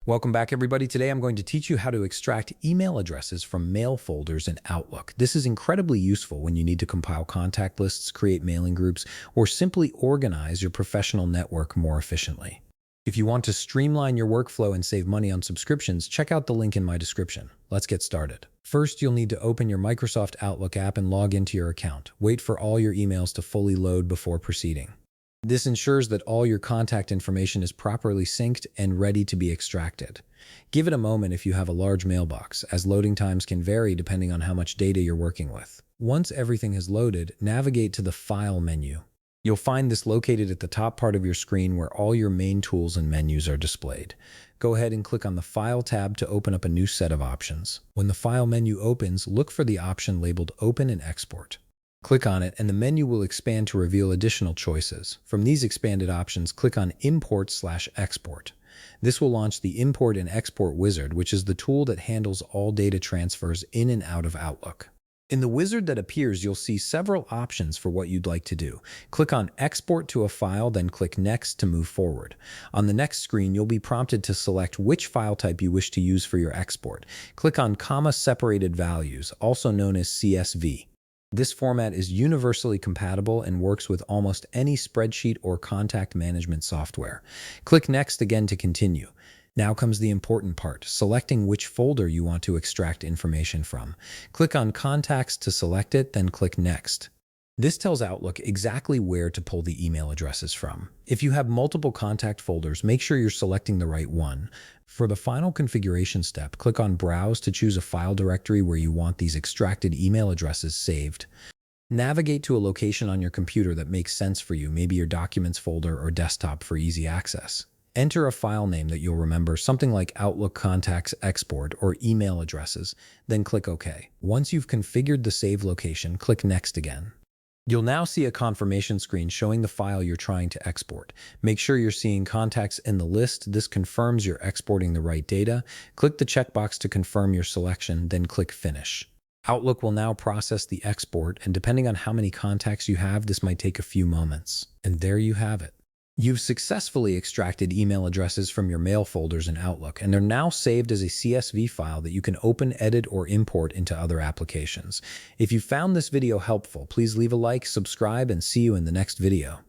Welcome back, everybody. Today I'm going to teach you how to extract email addresses from mail folders in Outlook. This is incredibly useful when you need to compile contact lists, create mailing groups, or simply organize your professional network more efficiently. If you want to streamline your workflow and save money on subscriptions, check out the link in my description. Let's get started. First, you'll need to open your Microsoft Outlook app and log into your account. Wait for all your emails to fully load before proceeding. This ensures that all your contact information is properly synced and ready to be extracted. Give it a moment if you have a large mailbox, as loading times can vary depending on how much data you're working with. Once everything has loaded, navigate to the File menu. You'll find this located at the top part of your screen where all your main tools and menus are displayed. Go ahead and click on the File tab to open up a new set of options. When the File menu opens, look for the option labeled Open and Export. Click on it and the menu will expand to reveal additional choices. From these expanded options, click on Import/Export. This will launch the Import and Export wizard, which is the tool that handles all data transfers in and out of Outlook. In the wizard that appears, you'll see several options for what you'd like to do. Click on Export to a file, then click Next to move forward. On the next screen, you'll be prompted to select which file type you wish to use for your export. Click on Comma-Separated Values, also known as CSV. This format is universally compatible and works with almost any spreadsheet or contact management software. Click Next again to continue. Now comes the important part, selecting which folder you want to extract information from. Click on Contacts to select it, then click Next. This tells Outlook exactly where to pull the email addresses from. If you have multiple contact folders, make sure you're selecting the right one. For the final configuration step, click on Browse to choose a file directory where you want these extracted email addresses saved. Navigate to a location on your computer that makes sense for you, maybe your Documents folder or desktop for easy access. Enter a file name that you'll remember, something like Outlook Contacts Export or email addresses, then click OK. Once you've configured the save location, click Next again. You'll now see a confirmation screen showing the file you're trying to export. Make sure you're seeing contacts in the list. This confirms you're exporting the right data. Click the checkbox to confirm your selection, then click Finish. Outlook will now process the export, and depending on how many contacts you have, this might take a few moments. And there you have it. You've successfully extracted email addresses from your mail folders in Outlook, and they're now saved as a CSV file that you can open, edit, or import into other applications. If you found this video helpful, please leave a like, subscribe, and see you in the next video.